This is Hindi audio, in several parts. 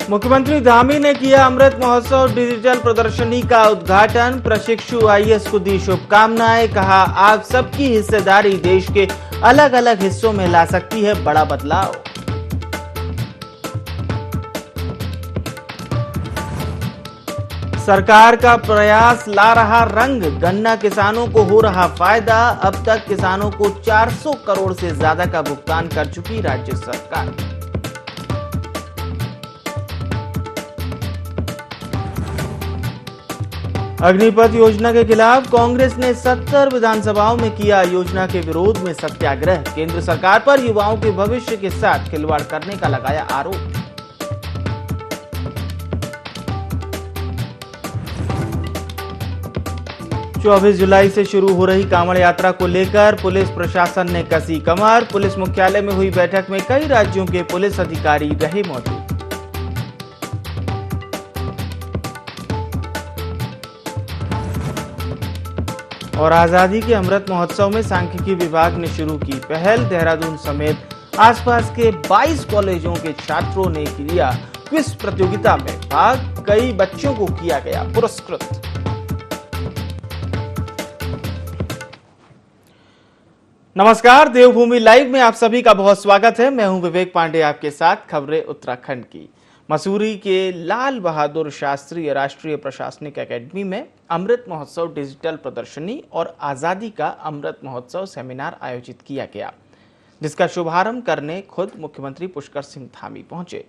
मुख्यमंत्री धामी ने किया अमृत महोत्सव डिजिटल प्रदर्शनी का उद्घाटन। प्रशिक्षु आईएएस को दी शुभकामनाएं। कहा, आप सबकी हिस्सेदारी देश के अलग अलग हिस्सों में ला सकती है बड़ा बदलाव। सरकार का प्रयास ला रहा रंग, गन्ना किसानों को हो रहा फायदा। अब तक किसानों को 400 करोड़ से ज्यादा का भुगतान कर चुकी राज्य सरकार। अग्निपथ योजना के खिलाफ कांग्रेस ने 70 विधानसभाओं में किया योजना के विरोध में सत्याग्रह। केंद्र सरकार पर युवाओं के भविष्य के साथ खिलवाड़ करने का लगाया आरोप। 24 जुलाई से शुरू हो रही कांवड़ यात्रा को लेकर पुलिस प्रशासन ने कसी कमर। पुलिस मुख्यालय में हुई बैठक में कई राज्यों के पुलिस अधिकारी रहे मौजूद। और आजादी के अमृत महोत्सव में सांख्यिकी विभाग ने शुरू की पहल। देहरादून समेत आसपास के 22 कॉलेजों के छात्रों ने किया क्विज प्रतियोगिता में भाग। कई बच्चों को किया गया पुरस्कृत। नमस्कार, देवभूमि लाइव में आप सभी का बहुत स्वागत है। मैं हूं विवेक पांडे, आपके साथ खबरें उत्तराखंड की। मसूरी के लाल बहादुर शास्त्री राष्ट्रीय प्रशासनिक अकेडमी में अमृत महोत्सव डिजिटल प्रदर्शनी और आजादी का अमृत महोत्सव सेमिनार आयोजित किया गया, जिसका शुभारंभ करने खुद मुख्यमंत्री पुष्कर सिंह धामी पहुंचे।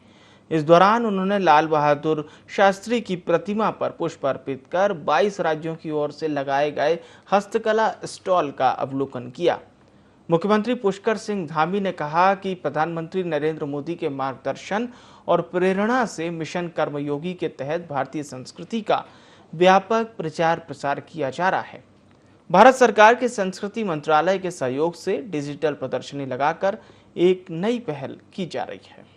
इस दौरान उन्होंने लाल बहादुर शास्त्री की प्रतिमा पर पुष्प अर्पित कर 22 राज्यों की ओर से लगाए गए हस्तकला स्टॉल का अवलोकन किया। मुख्यमंत्री पुष्कर सिंह धामी ने कहा कि प्रधानमंत्री नरेंद्र मोदी के मार्गदर्शन और प्रेरणा से मिशन कर्मयोगी के तहत भारतीय संस्कृति का व्यापक प्रचार प्रसार किया जा रहा है। भारत सरकार के संस्कृति मंत्रालय के सहयोग से डिजिटल प्रदर्शनी लगाकर एक नई पहल की जा रही है।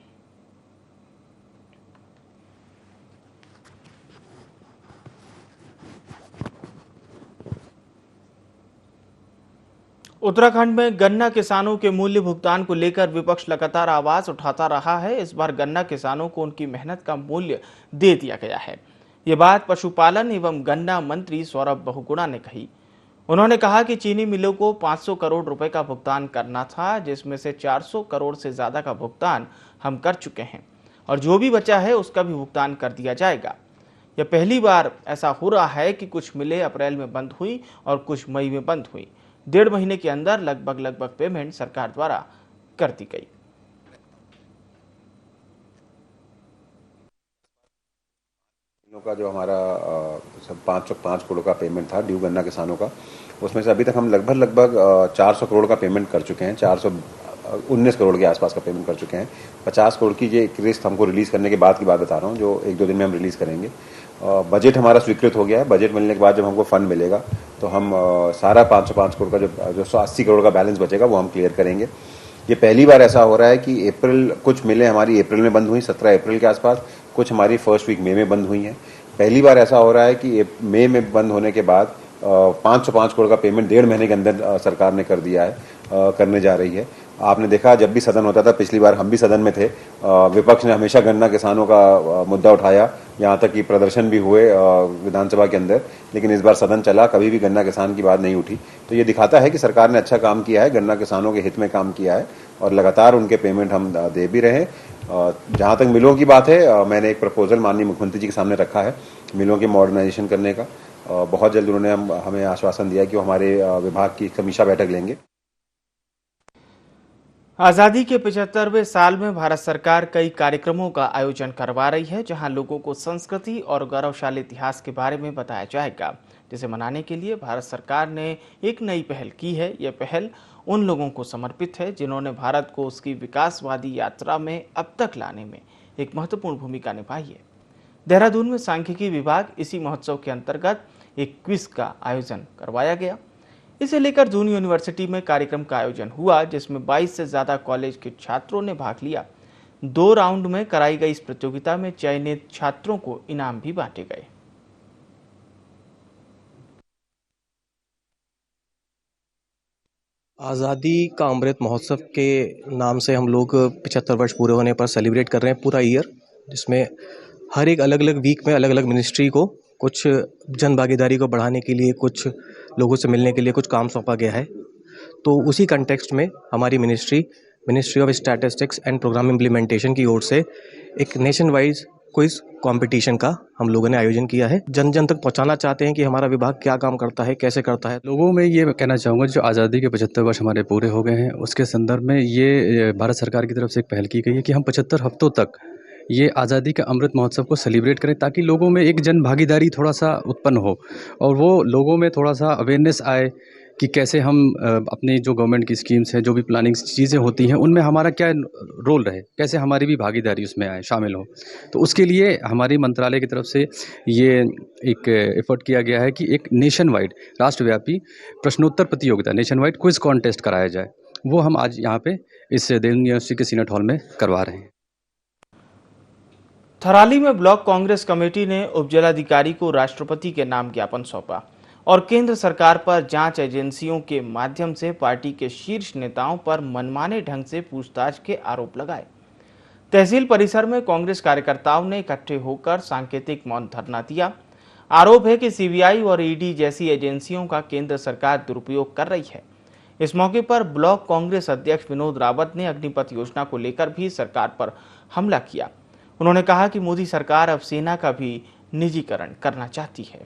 उत्तराखंड में गन्ना किसानों के मूल्य भुगतान को लेकर विपक्ष लगातार आवाज उठाता रहा है। इस बार गन्ना किसानों को उनकी मेहनत का मूल्य दे दिया गया है। ये बात पशुपालन एवं गन्ना मंत्री सौरभ बहुगुणा ने कही। उन्होंने कहा कि चीनी मिलों को 500 करोड़ रुपए का भुगतान करना था, जिसमें से 400 करोड़ से ज्यादा का भुगतान हम कर चुके हैं और जो भी बचा है उसका भी भुगतान कर दिया जाएगा। यह पहली बार ऐसा हो रहा है कि कुछ मिलें अप्रैल में बंद हुई और कुछ मई में बंद हुई। 1.5 महीने के अंदर लगभग पेमेंट सरकार द्वारा कर दी गई। का जो हमारा सब 505 करोड़ का पेमेंट था ड्यू गन्ना किसानों का, उसमें से अभी तक हम लगभग 400 करोड़ का पेमेंट कर चुके हैं। 419 करोड़ के आसपास का पेमेंट कर चुके हैं। 50 करोड़ की ये किस्त हमको रिलीज करने के बाद की बात बता रहा हूँ, जो 1-2 दिन में हम रिलीज करेंगे। बजट हमारा स्वीकृत हो गया है। बजट मिलने के बाद जब हमको फंड मिलेगा तो हम सारा 505 करोड़ का जो 80 करोड़ का बैलेंस बचेगा वो हम क्लियर करेंगे। ये पहली बार ऐसा हो रहा है कि कुछ मिलें हमारी अप्रैल में बंद हुई, 17 अप्रैल के आसपास, कुछ हमारी फर्स्ट वीक मई में बंद हुई हैं। पहली बार ऐसा हो रहा है कि मई में बंद होने के बाद 505 करोड़ का पेमेंट 1.5 महीने के अंदर सरकार ने कर दिया है, करने जा रही है। आपने देखा जब भी सदन होता था, पिछली बार हम भी सदन में थे, विपक्ष ने हमेशा गन्ना किसानों का मुद्दा उठाया, यहाँ तक कि प्रदर्शन भी हुए विधानसभा के अंदर, लेकिन इस बार सदन चला, कभी भी गन्ना किसान की बात नहीं उठी। तो ये दिखाता है कि सरकार ने अच्छा काम किया है, गन्ना किसानों के हित में काम किया है और लगातार उनके पेमेंट हम दे भी रहे हैं। जहाँ तक मिलों की बात है, मैंने एक प्रपोजल माननीय मुख्यमंत्री जी के सामने रखा है मिलों की मॉडर्नाइजेशन करने का। बहुत जल्द उन्होंने हमें आश्वासन दिया कि वो हमारे विभाग की समीक्षा बैठक लेंगे। आजादी के 75वें साल में भारत सरकार कई कार्यक्रमों का आयोजन करवा रही है, जहां लोगों को संस्कृति और गौरवशाली इतिहास के बारे में बताया जाएगा, जिसे मनाने के लिए भारत सरकार ने एक नई पहल की है। यह पहल उन लोगों को समर्पित है जिन्होंने भारत को उसकी विकासवादी यात्रा में अब तक लाने में एक महत्वपूर्ण भूमिका निभाई है। देहरादून में सांख्यिकी विभाग इसी महोत्सव के अंतर्गत एक क्विज का आयोजन करवाया गया। इसे लेकर दून यूनिवर्सिटी में कार्यक्रम का आयोजन हुआ, जिसमें 22 से ज्यादा कॉलेज के छात्रों ने भाग लिया। 2 राउंड में कराई गई इस प्रतियोगिता में चयनित छात्रों को इनाम भी बांटे गए। आज़ादी का अमृत महोत्सव के नाम से हम लोग 75 वर्ष पूरे होने पर सेलिब्रेट कर रहे हैं पूरा ईयर। जिसमें हर एक अलग अलग वीक में अलग अलग मिनिस्ट्री को कुछ जन भागीदारी को बढ़ाने के लिए, कुछ लोगों से मिलने के लिए कुछ काम सौंपा गया है। तो उसी कंटेक्स्ट में हमारी ministry of statistics and programme implementation की ओर से एक नेशन वाइज क्विज कंपटीशन का हम लोगों ने आयोजन किया है। जन जन तक पहुंचाना चाहते हैं कि हमारा विभाग क्या काम करता है, कैसे करता है। लोगों में ये कहना चाहूँगा, जो आज़ादी के 75 वर्ष हमारे पूरे हो गए हैं, उसके संदर्भ में ये भारत सरकार की तरफ से एक पहल की गई है कि हम 75 हफ्तों तक ये आज़ादी के अमृत महोत्सव को सेलिब्रेट करें, ताकि लोगों में एक जन भागीदारी थोड़ा सा उत्पन्न हो और वो लोगों में थोड़ा सा अवेयरनेस आए कि कैसे हम अपनी जो गवर्नमेंट की स्कीम्स हैं, जो भी प्लानिंग चीज़ें होती हैं, उनमें हमारा क्या रोल रहे, कैसे हमारी भी भागीदारी उसमें आए, शामिल हो। तो उसके लिए हमारी मंत्रालय की तरफ से ये एक एफर्ट किया गया है कि एक नेशन वाइड राष्ट्रव्यापी प्रश्नोत्तर प्रतियोगिता, नेशन वाइड क्विज कॉन्टेस्ट कराया जाए। वो हम आज यहाँ पे इस दिल्ली यूनिवर्सिटी के सीनेट हॉल में करवा रहे हैं। थराली में ब्लॉक कांग्रेस कमेटी ने उपजिलाधिकारी को राष्ट्रपति के नाम ज्ञापन सौंपा और केंद्र सरकार पर जांच एजेंसियों के माध्यम से पार्टी के शीर्ष नेताओं पर मनमाने ढंग से पूछताछ के आरोप लगाए। तहसील परिसर में कांग्रेस कार्यकर्ताओं ने इकट्ठे होकर सांकेतिक मौन धरना दिया। आरोप है कि सीबीआई और ईडी जैसी एजेंसियों का केंद्र सरकार दुरुपयोग कर रही है। इस मौके पर ब्लॉक कांग्रेस अध्यक्ष विनोद रावत ने अग्निपथ योजना को लेकर भी सरकार पर हमला किया। उन्होंने कहा कि मोदी सरकार अब सेना का भी निजीकरण करना चाहती है।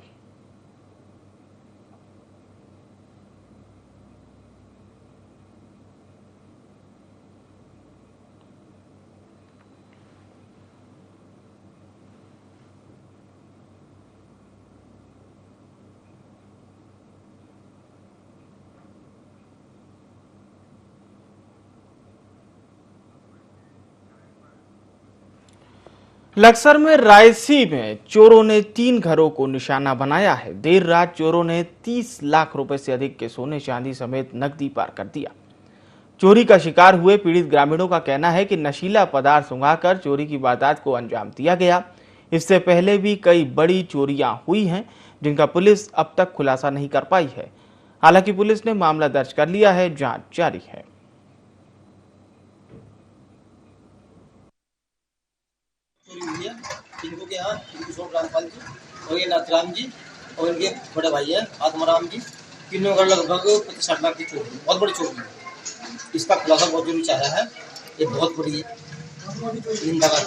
लक्सर में रायसी में चोरों ने 3 घरों को निशाना बनाया है। देर रात चोरों ने 30 लाख रुपए से अधिक के सोने चांदी समेत नकदी पार कर दिया। चोरी का शिकार हुए पीड़ित ग्रामीणों का कहना है कि नशीला पदार्थ सुंघाकर चोरी की वारदात को अंजाम दिया गया। इससे पहले भी कई बड़ी चोरियां हुई हैं, जिनका पुलिस अब तक खुलासा नहीं कर पाई है। हालांकि पुलिस ने मामला दर्ज कर लिया है, जांच जारी है। इनको के यहाँ किशोर रामपाल जी और ये नाथराम जी और इनके बड़े भाई है आत्माराम जी, तीनों का लगभग 60 लाख की चोरी, बहुत बड़ी चोरी है। इसका खुलासा बहुत जरूरी चाहा है। ये बहुत बड़ी जनता का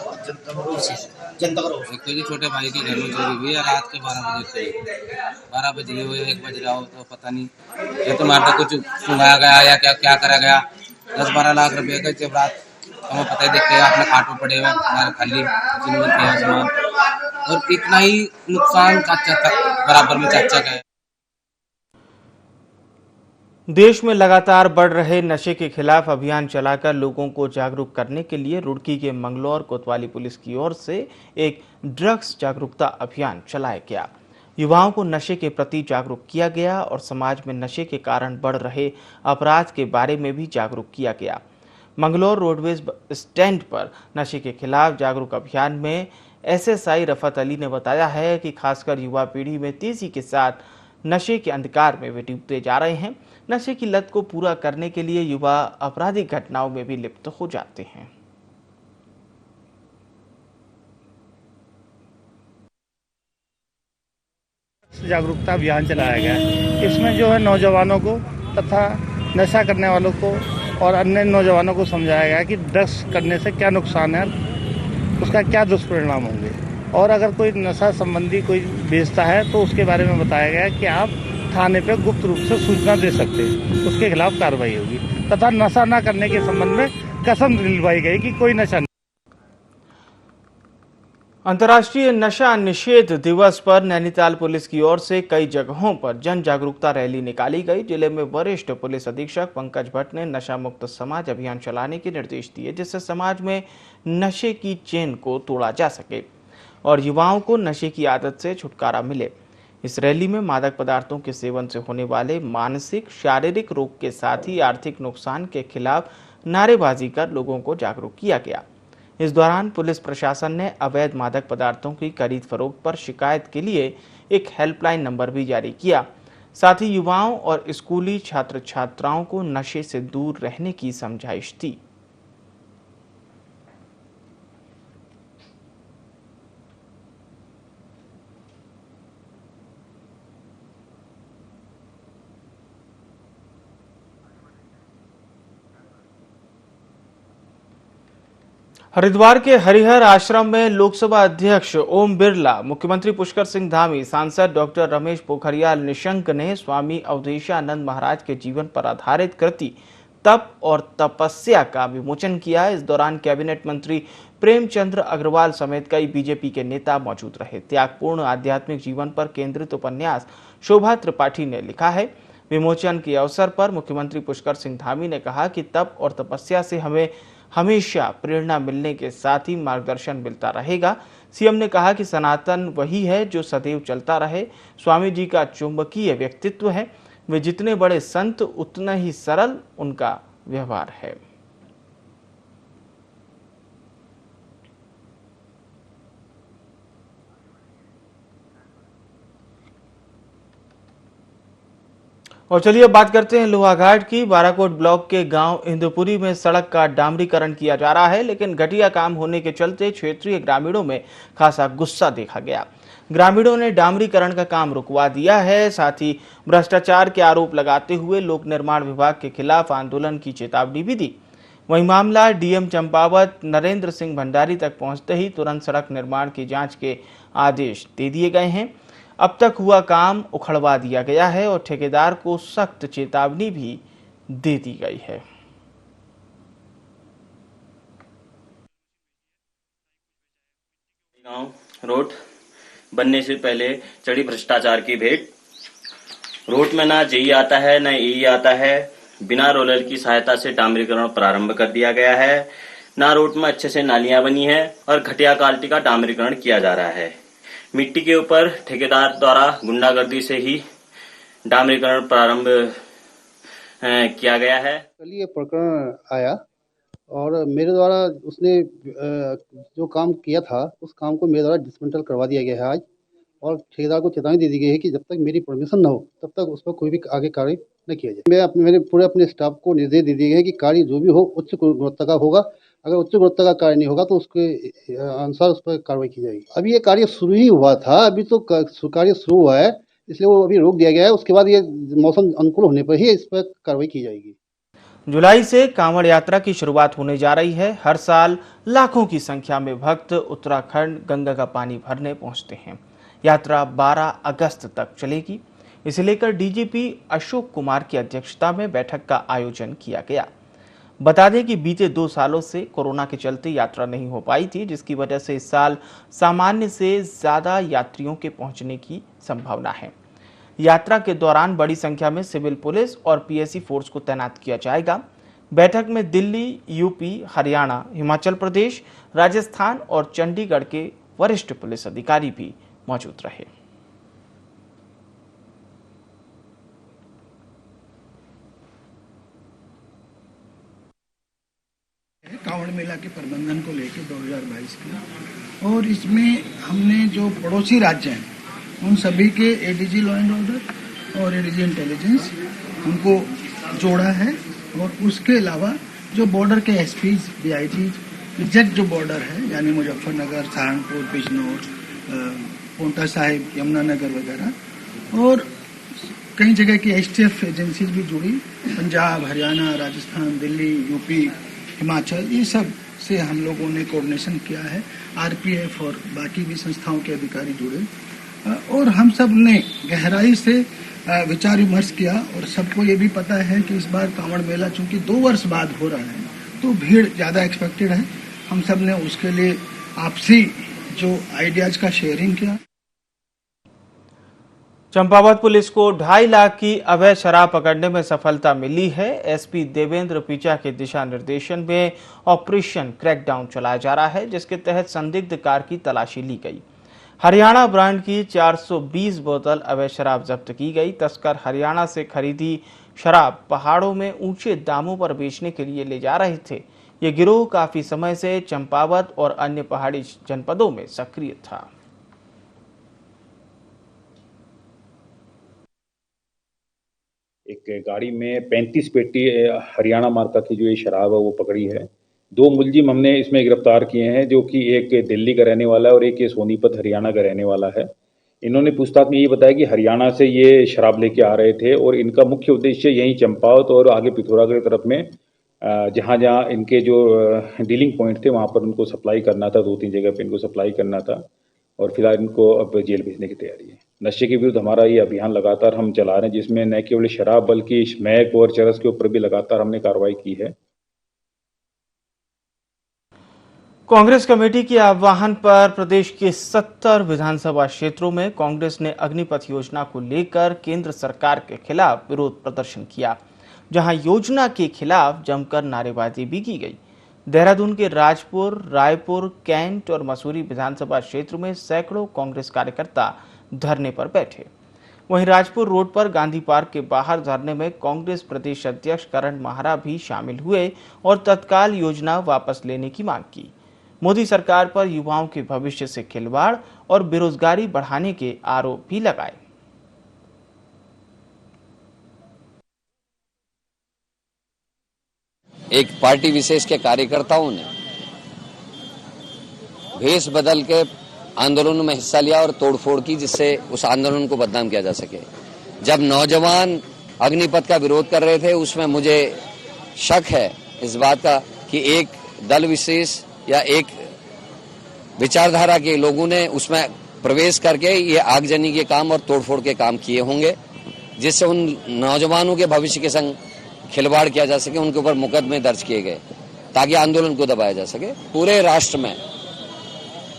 रोष है। तो छोटे भाई के घर में चोरी हुई है रात के 12 बजे हो या 1 बज रहा हो तो पता नहीं। ये तो मार कुछ सुनाया गया या क्या करा गया। 10-12 लाख रुपए का जेवरात हमें पता ही देखते हैं, अपने खाटों पड़े हुए खाली सामान और इतना ही नुकसान चाचा तक बराबर में चाचा का है। देश में लगातार बढ़ रहे नशे के खिलाफ अभियान चलाकर लोगों को जागरूक करने के लिए रुड़की के मंगलौर कोतवाली पुलिस की ओर से एक ड्रग्स जागरूकता अभियान चलाया गया। युवाओं को नशे के प्रति जागरूक किया गया और समाज में नशे के कारण बढ़ रहे अपराध के बारे में भी जागरूक किया गया। मंगलौर रोडवेज स्टैंड पर नशे के खिलाफ जागरूक अभियान में एसएसआई रफत अली ने बताया है कि खासकर युवा पीढ़ी में तेजी के साथ नशे के अंधकार में वे डूबते जा रहे हैं। नशे की लत को पूरा करने के लिए युवा आपराधिक घटनाओं में भी लिप्त हो जाते हैं। जागरूकता अभियान चलाया गया है। इसमें जो है नौजवानों को तथा नशा करने वालों को और अन्य नौजवानों को समझाया गया कि ड्रग्स करने से क्या नुकसान है, उसका क्या दुष्परिणाम होंगे, और अगर कोई नशा संबंधी कोई बेचता है तो उसके बारे में बताया गया कि आप थाने पे गुप्त रूप से सूचना दे सकते हैं, उसके खिलाफ कार्रवाई होगी, तथा नशा न करने के संबंध में कसम दिलवाई गई कि कोई नशा नहीं। अंतर्राष्ट्रीय नशा निषेध दिवस पर नैनीताल पुलिस की ओर से कई जगहों पर जन जागरूकता रैली निकाली गई। जिले में वरिष्ठ पुलिस अधीक्षक पंकज भट्ट ने नशा मुक्त समाज अभियान चलाने के निर्देश दिए, जिससे समाज में नशे की चेन को तोड़ा जा सके और युवाओं को नशे की आदत से छुटकारा मिले। इस रैली में मादक पदार्थों के सेवन से होने वाले मानसिक शारीरिक रोग के साथ ही आर्थिक नुकसान के खिलाफ नारेबाजी कर लोगों को जागरूक किया गया। इस दौरान पुलिस प्रशासन ने अवैध मादक पदार्थों की खरीद फरोख्त पर शिकायत के लिए एक हेल्पलाइन नंबर भी जारी किया। साथ ही युवाओं और स्कूली छात्र छात्राओं को नशे से दूर रहने की समझाइश दी। हरिद्वार के हरिहर आश्रम में लोकसभा अध्यक्ष ओम बिरला, मुख्यमंत्री पुष्कर सिंह धामी, सांसद डॉक्टर रमेश पोखरियाल निशंक ने स्वामी अवधेशानंद महाराज के जीवन पर आधारित कृति तप और तपस्या का विमोचन किया। इस दौरान कैबिनेट मंत्री प्रेमचंद्र अग्रवाल समेत कई बीजेपी के नेता मौजूद रहे। त्यागपूर्ण आध्यात्मिक जीवन पर केंद्रित उपन्यास शोभा त्रिपाठी ने लिखा है। विमोचन के अवसर पर मुख्यमंत्री पुष्कर सिंह धामी ने कहा कि तप और तपस्या से हमें हमेशा प्रेरणा मिलने के साथ ही मार्गदर्शन मिलता रहेगा। सीएम ने कहा कि सनातन वही है जो सदैव चलता रहे। स्वामी जी का चुंबकीय व्यक्तित्व है। वे जितने बड़े संत उतना ही सरल उनका व्यवहार है। और चलिए अब बात करते हैं लोहाघाट की। बाराकोट ब्लॉक के गांव इंदुपुरी में सड़क का डामरीकरण किया जा रहा है, लेकिन घटिया काम होने के चलते क्षेत्रीय ग्रामीणों में खासा गुस्सा देखा गया। ग्रामीणों ने डामरीकरण का काम रुकवा दिया है। साथ ही भ्रष्टाचार के आरोप लगाते हुए लोक निर्माण विभाग के खिलाफ आंदोलन की चेतावनी भी दी। वहीं मामला डीएम चंपावत नरेंद्र सिंह भंडारी तक पहुंचते ही तुरंत सड़क निर्माण की जांच के आदेश दे दिए गए हैं। अब तक हुआ काम उखड़वा दिया गया है और ठेकेदार को सख्त चेतावनी भी दे दी गई है। गांव रोड बनने से पहले चढ़ी भ्रष्टाचार की भेंट। रोड में ना जेई आता है ना ई आता है। बिना रोलर की सहायता से डामरीकरण प्रारंभ कर दिया गया है। ना रोड में अच्छे से नालियां बनी है और घटिया क्वालिटी का डामरीकरण किया जा रहा है। मिट्टी के ऊपर ठेकेदार द्वारा गुंडागर्दी से ही डामरीकरण प्रारंभ किया गया है। कल ये प्रकरण आया और मेरे द्वारा उसने जो काम किया था उस काम को मेरे द्वारा डिसमेंटल करवा दिया गया है आज, और ठेकेदार को चेतावनी दे दी गई है कि जब तक मेरी परमिशन न हो तब तक उस पर कोई भी आगे कार्य न किया जाए। मेरे पूरे स्टाफ को निर्देश दे दिए गए हैं कि कार्य जो भी हो उच्च गुणवत्ता का होगा। अगर उच्च गुणवत्ता का कार्य नहीं होगा तो उसके अनुसार उस पर कार्रवाई की जाएगी। अभी ये कार्य शुरू ही हुआ था, अभी तो कार्य शुरू हुआ है, इसलिए वो अभी रोक दिया गया है। उसके बाद ये मौसम अनुकूल होने पर ही इस पर कार्रवाई की जाएगी। जुलाई से कांवड़ यात्रा की शुरुआत होने जा रही है। हर साल लाखों की संख्या में भक्त उत्तराखंड गंगा का पानी भरने पहुंचते हैं। यात्रा 12 अगस्त तक चलेगी। इसे लेकर डीजीपी अशोक कुमार की अध्यक्षता में बैठक का आयोजन किया गया। बता दें कि बीते 2 सालों से कोरोना के चलते यात्रा नहीं हो पाई थी, जिसकी वजह से इस साल सामान्य से ज्यादा यात्रियों के पहुंचने की संभावना है। यात्रा के दौरान बड़ी संख्या में सिविल पुलिस और पीएसी फोर्स को तैनात किया जाएगा। बैठक में दिल्ली, यूपी, हरियाणा, हिमाचल प्रदेश, राजस्थान और चंडीगढ़ के वरिष्ठ पुलिस अधिकारी भी मौजूद रहे। कांवड़ मेला के प्रबंधन को लेकर 2022 की, और इसमें हमने जो पड़ोसी राज्य हैं उन सभी के एडीजी लॉ एंड ऑर्डर और एडीजी इंटेलिजेंस उनको जोड़ा है, और उसके अलावा जो बॉर्डर के एसपीज, डीआईजी, एग्जैक्ट जो बॉर्डर है यानी मुजफ्फरनगर, सहारनपुर, बिजनौर, पोंटा साहिब, यमुनानगर वगैरह, और कई जगह की एसटीएफ एजेंसीज भी जुड़ी, पंजाब, हरियाणा, राजस्थान, दिल्ली, यूपी, हिमाचल, ये सब से हम लोगों ने कोऑर्डिनेशन किया है। आरपीएफ और बाकी भी संस्थाओं के अधिकारी जुड़े, और हम सब ने गहराई से विचार विमर्श किया, और सबको ये भी पता है कि इस बार कांवड़ मेला चूंकि 2 वर्ष बाद हो रहा है तो भीड़ ज़्यादा एक्सपेक्टेड है। हम सब ने उसके लिए आपसी जो आइडियाज का शेयरिंग किया। चंपावत पुलिस को 2.5 लाख की अवैध शराब पकड़ने में सफलता मिली है। एसपी देवेंद्र पीचा के दिशा निर्देशन में ऑपरेशन क्रैकडाउन चलाया जा रहा है, जिसके तहत संदिग्ध कार की तलाशी ली गई। हरियाणा ब्रांड की 420 बोतल अवैध शराब जब्त की गई। तस्कर हरियाणा से खरीदी शराब पहाड़ों में ऊंचे दामों पर बेचने के लिए ले जा रहे थे। ये गिरोह काफी समय से चंपावत और अन्य पहाड़ी जनपदों में सक्रिय था। एक गाड़ी में 35 पेटी हरियाणा मार्का की जो ये शराब है वो पकड़ी है। 2 मुलजिम हमने इसमें गिरफ्तार किए हैं, जो कि एक दिल्ली का रहने वाला है और एक ये सोनीपत हरियाणा का रहने वाला है। इन्होंने पूछताछ में ये बताया कि हरियाणा से ये शराब लेके आ रहे थे और इनका मुख्य उद्देश्य यहीं चंपावत और आगे पिथौरागढ़ की तरफ में जहाँ जहाँ इनके जो डीलिंग पॉइंट थे वहाँ पर उनको सप्लाई करना था, 2-3 जगह पे इनको सप्लाई करना था और फिलहाल इनको अब जेल भेजने की तैयारी है। नशे के विरुद्ध हमारा ये अभियान लगातार हम चला रहे हैं, जिसमें न केवल शराब बल्कि स्मैक और चरस के ऊपर भी लगातार हमने कार्रवाई की है। कांग्रेस कमेटी के आह्वान पर प्रदेश के 70 विधानसभा क्षेत्रों में कांग्रेस ने अग्निपथ योजना को लेकर केंद्र सरकार के खिलाफ विरोध प्रदर्शन किया, जहां योजना के खिलाफ जमकर नारेबाजी भी की गई। देहरादून के राजपुर, रायपुर, कैंट और मसूरी विधानसभा क्षेत्र में सैकड़ों कांग्रेस कार्यकर्ता धरने पर बैठे। वहीं राजपुर रोड पर गांधी पार्क के बाहर धरने में कांग्रेस प्रदेश अध्यक्ष करण माहरा भी शामिल हुए और तत्काल योजना वापस लेने की मांग की। मोदी सरकार पर युवाओं के भविष्य से खिलवाड़ और बेरोजगारी बढ़ाने के आरोप भी लगाए। एक पार्टी विशेष के कार्यकर्ताओं ने भेष बदल के आंदोलन में हिस्सा लिया और तोड़फोड़ की, जिससे उस आंदोलन को बदनाम किया जा सके। जब नौजवान अग्निपथ का विरोध कर रहे थे, उसमें मुझे शक है इस बात का कि एक दल विशेष या एक विचारधारा के लोगों ने उसमें प्रवेश करके ये आगजनी के काम और तोड़फोड़ के काम किए होंगे, जिससे उन नौजवानों के भविष्य के संग खिलवाड़ किया जा सके। उनके ऊपर मुकदमे दर्ज किए गए ताकि आंदोलन को दबाया जा सके। पूरे राष्ट्र में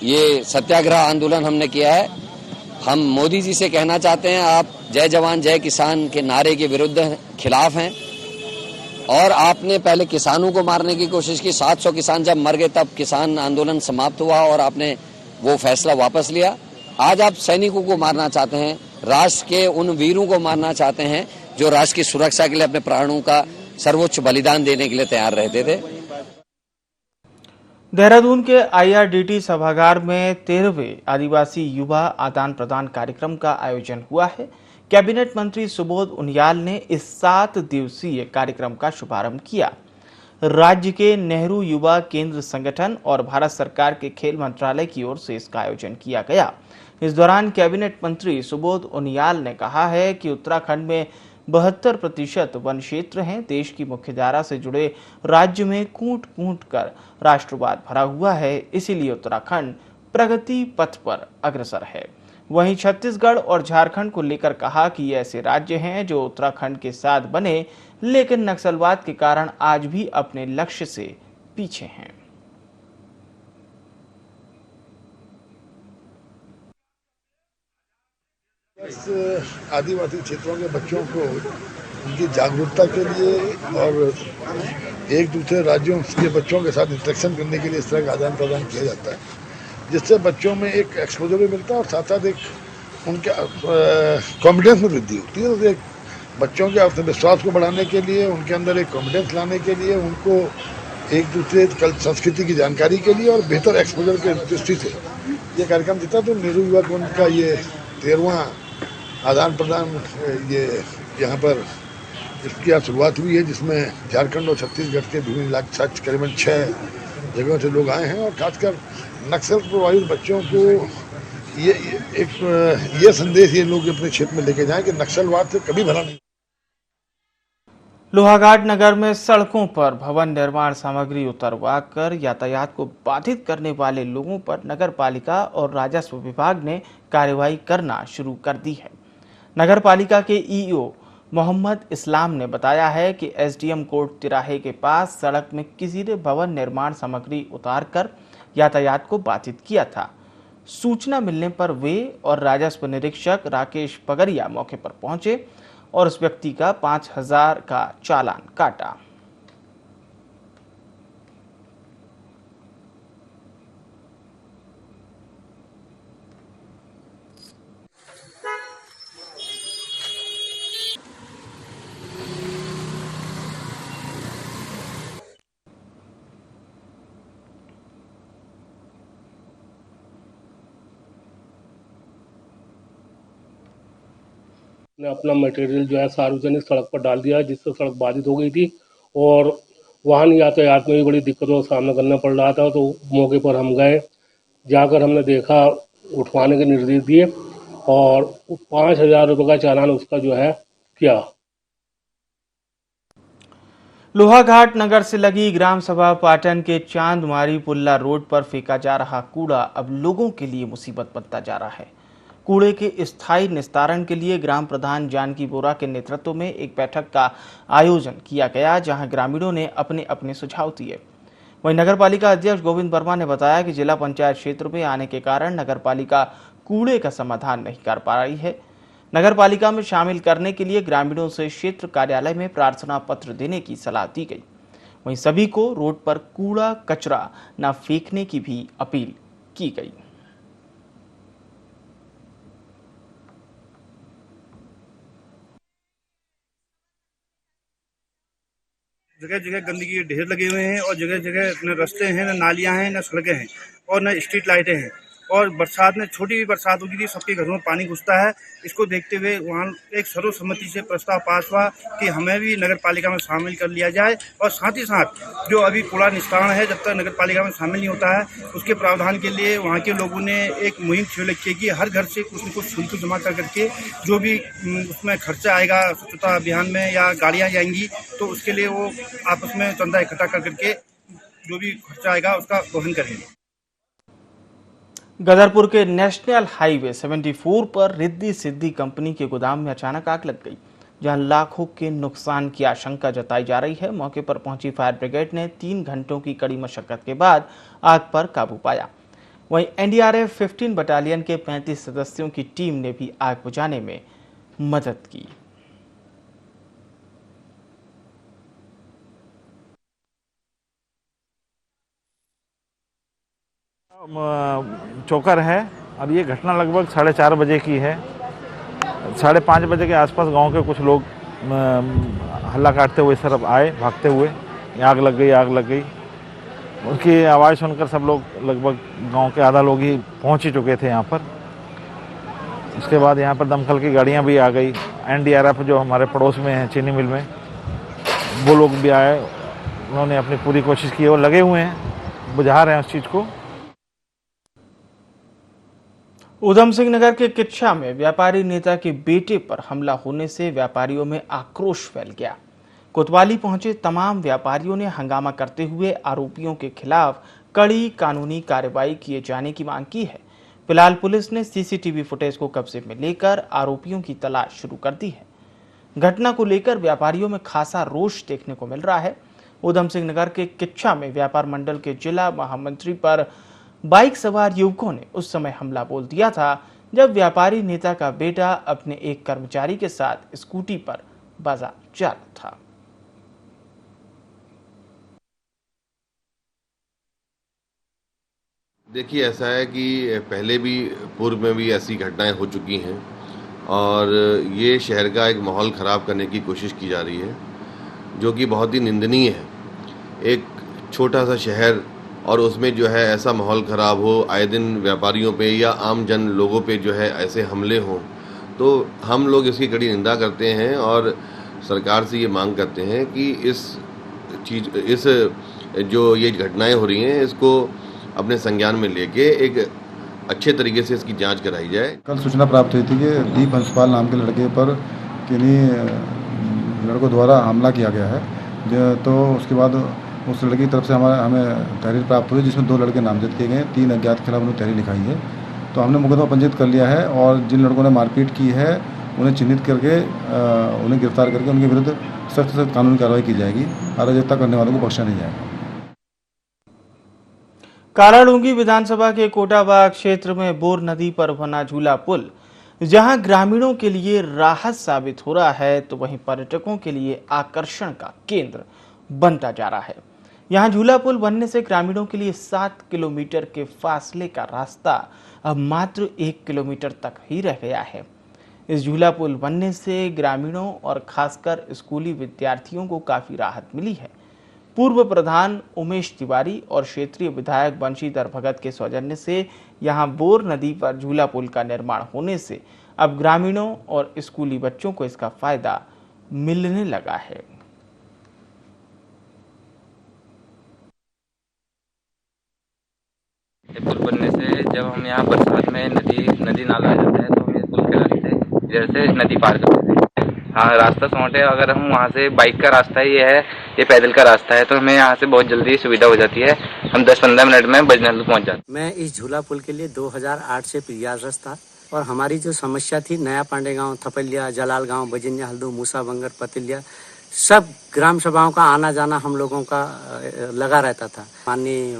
ये सत्याग्रह आंदोलन हमने किया है। हम मोदी जी से कहना चाहते हैं, आप जय जवान जय किसान के नारे के विरुद्ध खिलाफ हैं और आपने पहले किसानों को मारने की कोशिश की। 700 किसान जब मर गए तब किसान आंदोलन समाप्त हुआ और आपने वो फैसला वापस लिया। आज आप सैनिकों को मारना चाहते हैं, राष्ट्र के उन वीरों को मारना चाहते हैं जो राष्ट्र की सुरक्षा के लिए अपने प्राणों का सर्वोच्च बलिदान देने के लिए तैयार रहते थे। देहरादून के IRDT सभागार में 13वें आदिवासी युवा आदान प्रदान कार्यक्रम का आयोजन हुआ है। कैबिनेट मंत्री सुबोध उनियाल ने इस 7 दिवसीय कार्यक्रम का शुभारंभ किया। राज्य के नेहरू युवा केंद्र संगठन और भारत सरकार के खेल मंत्रालय की ओर से इसका आयोजन किया गया। इस दौरान कैबिनेट मंत्री सुबोध उनियाल ने कहा है कि उत्तराखंड में 72% वन क्षेत्र हैं। देश की मुख्यधारा से जुड़े राज्य में कूट कूट कर राष्ट्रवाद भरा हुआ है, इसीलिए उत्तराखंड प्रगति पथ पर अग्रसर है। वहीं छत्तीसगढ़ और झारखंड को लेकर कहा कि ये ऐसे राज्य हैं जो उत्तराखंड के साथ बने, लेकिन नक्सलवाद के कारण आज भी अपने लक्ष्य से पीछे हैं। आदिवासी क्षेत्रों के बच्चों को उनकी जागरूकता के लिए और एक दूसरे राज्यों के बच्चों के साथ इंटरेक्शन करने के लिए इस तरह का आदान प्रदान किया जाता है, जिससे बच्चों में एक एक्सपोजर भी मिलता है और साथ साथ एक उनके कॉन्फिडेंस में वृद्धि होती है। तो एक बच्चों के आत्मविश्वास को बढ़ाने के लिए, उनके अंदर एक कॉन्फिडेंस लाने के लिए, उनको एक दूसरे संस्कृति की जानकारी के लिए और बेहतर एक्सपोजर के दृष्टि से ये कार्यक्रम देता। तो नेहरू युवा केंद्र का ये 13वां आदान प्रदान ये यहाँ पर इसकी आज शुरुआत हुई है, जिसमें झारखंड और छत्तीसगढ़ के विभिन्न इलाके करीबन 6 जगहों से लोग आए हैं और खासकर नक्सल प्रभावित बच्चों को ये संदेश ये लोग अपने क्षेत्र में लेके जाएं कि नक्सलवाद से कभी भला नहीं। लोहाघाट नगर में सड़कों पर भवन निर्माण सामग्री उतरवाकर यातायात को बाधित करने वाले लोगों पर नगर पालिका और राजस्व विभाग ने कार्रवाई करना शुरू कर दी है। नगर पालिका के EO मोहम्मद इस्लाम ने बताया है कि SDM कोर्ट तिराहे के पास सड़क में किसी ने भवन निर्माण सामग्री उतारकर यातायात को बाधित किया था। सूचना मिलने पर वे और राजस्व निरीक्षक राकेश पगरिया मौके पर पहुंचे और उस व्यक्ति का 5,000 का चालान काटा। ने अपना मटेरियल जो है सार्वजनिक सड़क पर डाल दिया, जिससे सड़क बाधित हो गई थी और वाहन यातायात में भी बड़ी दिक्कतों का सामना करना पड़ रहा था। तो मौके पर हम गए, जाकर हमने देखा, उठवाने के निर्देश दिए और 5,000 रुपये का चालान उसका जो है किया। लोहाघाट नगर से लगी ग्राम सभा पाटन के चांदमारी पुल्ला रोड पर फेंका जा रहा कूड़ा अब लोगों के लिए मुसीबत बनता जा रहा है। कूड़े के स्थायी निस्तारण के लिए ग्राम प्रधान जानकी बोरा के नेतृत्व में एक बैठक का आयोजन किया गया, जहां ग्रामीणों ने अपने अपने सुझाव दिए। वहीं नगरपालिका अध्यक्ष गोविंद वर्मा ने बताया कि जिला पंचायत क्षेत्र में आने के कारण नगरपालिका कूड़े का समाधान नहीं कर पा रही है। नगरपालिका में शामिल करने के लिए ग्रामीणों से क्षेत्र कार्यालय में प्रार्थना पत्र देने की सलाह दी गई। वहीं सभी को रोड पर कूड़ा कचरा न फेंकने की भी अपील की गई। जगह जगह गंदगी के ढेर लगे हुए हैं और जगह जगह न रास्ते हैं, न नालियां हैं, न सड़कें हैं और न स्ट्रीट लाइटें हैं। और बरसात में छोटी भी बरसात होगी थी, सबके घरों में पानी घुसता है। इसको देखते हुए वहाँ एक सर्वसम्मति से प्रस्ताव पास हुआ कि हमें भी नगर पालिका में शामिल कर लिया जाए और साथ ही साथ जो अभी कूड़ा निस्तारण है, जब तक नगर पालिका में शामिल नहीं होता है, उसके प्रावधान के लिए वहाँ के लोगों ने एक मुहिम शुरू की कि हर घर से कुछ न कुछ शुल्क जमा कर करके जो भी उसमें खर्चा आएगा स्वच्छता अभियान में या गाड़ियाँ जाएंगी तो उसके लिए वो आपस में चंदा इकट्ठा कर करके जो भी खर्चा आएगा उसका वहन करेंगे। गदरपुर के नेशनल हाईवे 74 पर रिद्धि सिद्धि कंपनी के गोदाम में अचानक आग लग गई, जहां लाखों के नुकसान की आशंका जताई जा रही है। मौके पर पहुंची फायर ब्रिगेड ने 3 घंटों की कड़ी मशक्कत के बाद आग पर काबू पाया। वहीं एनडीआरएफ 15 बटालियन के 35 सदस्यों की टीम ने भी आग बुझाने में मदद की। चोकर है। अब ये घटना लगभग 4:30 बजे की है। 5:30 बजे के आसपास गांव के कुछ लोग हल्ला काटते हुए सर आए भागते हुए, आग लग गई आग लग गई। उनकी आवाज़ सुनकर सब लोग लगभग गांव के आधा लोग ही पहुंच ही चुके थे यहाँ पर। उसके बाद यहाँ पर दमकल की गाड़ियाँ भी आ गई। एनडीआरएफ जो हमारे पड़ोस में है चीनी मिल में, वो लोग भी आए। उन्होंने अपनी पूरी कोशिश की और लगे हुए हैं, बुझा रहे हैं उस चीज़ को। उधम सिंह नगर के किच्छा में व्यापारी नेता के बेटे पर हमला होने से व्यापारियों में आक्रोश फैल गया। कोतवाली पहुंचे तमाम व्यापारियों ने हंगामा करते हुए आरोपियों के खिलाफ कड़ी कानूनी कार्रवाई किए जाने की मांग की है। फिलहाल पुलिस ने सीसीटीवी फुटेज को कब्जे में लेकर आरोपियों की तलाश शुरू कर दी है। घटना को लेकर व्यापारियों में खासा रोष देखने को मिल रहा है। उधम सिंह नगर के किच्छा में व्यापार मंडल के जिला महामंत्री पर बाइक सवार युवकों ने उस समय हमला बोल दिया था जब व्यापारी नेता का बेटा अपने एक कर्मचारी के साथ स्कूटी पर बाजार जा रहा था। देखिए, ऐसा है कि पहले भी पूर्व में भी ऐसी घटनाएं हो चुकी हैं और ये शहर का एक माहौल ख़राब करने की कोशिश की जा रही है, जो कि बहुत ही निंदनीय है। एक छोटा सा शहर और उसमें जो है ऐसा माहौल ख़राब हो, आए दिन व्यापारियों पे या आम जन लोगों पे जो है ऐसे हमले हों, तो हम लोग इसकी कड़ी निंदा करते हैं और सरकार से ये मांग करते हैं कि इस जो ये घटनाएं हो रही हैं इसको अपने संज्ञान में लेके एक अच्छे तरीके से इसकी जांच कराई जाए। कल सूचना प्राप्त हुई थी कि दीप हंसपाल नाम के लड़के पर किन्हीं लड़कों द्वारा हमला किया गया है। तो उसके बाद उस लड़के की तरफ से हमें तहरीर प्राप्त हुई, जिसमें 2 लड़के नामजद किए गए। 3 अज्ञात के खिलाफ उन्होंने तहरीर लिखाई है। तो हमने मुकदमा पंजीकृत कर लिया है और जिन लड़कों ने मारपीट की है उन्हें चिन्हित करके उन्हें गिरफ्तार करके उनके विरुद्ध सख्त से कानूनी कार्रवाई की जाएगी। अराजकता करने वालों को बख्शा नहीं जाएगा। काराडूंगी विधानसभा के कोटाबाग क्षेत्र में बोर नदी पर बना झूला पुल जहां ग्रामीणों के लिए राहत साबित हो रहा है, तो वहीं पर्यटकों के लिए आकर्षण का केंद्र बनता जा रहा है। यहां झूला पुल बनने से ग्रामीणों के लिए 7 किलोमीटर के फासले का रास्ता अब मात्र 1 किलोमीटर तक ही रह गया है। इस झूला पुल बनने से ग्रामीणों और खासकर स्कूली विद्यार्थियों को काफी राहत मिली है। पूर्व प्रधान उमेश तिवारी और क्षेत्रीय विधायक बंशीधर भगत के सौजन्य से यहां बोर नदी पर झूला पुल का निर्माण होने से अब ग्रामीणों और स्कूली बच्चों को इसका फायदा मिलने लगा है। पुल बनने से जब हम यहाँ बरसात में नदी नाला आ जाता है तो हम इस पुल के रास्ते इधर से नदी पार करते थे। हाँ रास्ता शॉर्ट है। अगर हम वहाँ से बाइक का रास्ता ये है, ये पैदल का रास्ता है, तो हमें यहाँ से बहुत जल्दी सुविधा हो जाती है। हम 10-15 मिनट में बजनल पहुँच जाते हैं। मैं इस झूला पुल के लिए 2008 से प्रयासरत था और हमारी जो समस्या थी नया पांडे गांव, थपलिया, जलाल गांव, बजिनिया, हल्दू, मूसा बंगर, पतिलिया, सब ग्राम सभाओं का आना जाना हम लोगों का लगा रहता था। माननीय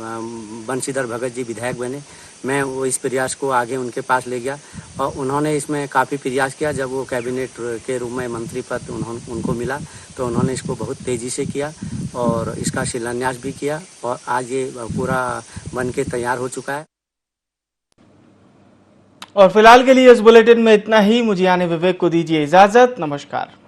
बंशीधर भगत जी विधायक बने, मैं वो इस प्रयास को आगे उनके पास ले गया और उन्होंने इसमें काफ़ी प्रयास किया। जब वो कैबिनेट के रूप में मंत्री पद उनको मिला तो उन्होंने इसको बहुत तेज़ी से किया और इसका शिलान्यास भी किया और आज ये पूरा बन के तैयार हो चुका है। और फिलहाल के लिए इस बुलेटिन में इतना ही। मुझे यानी विवेक को दीजिए इजाजत। नमस्कार।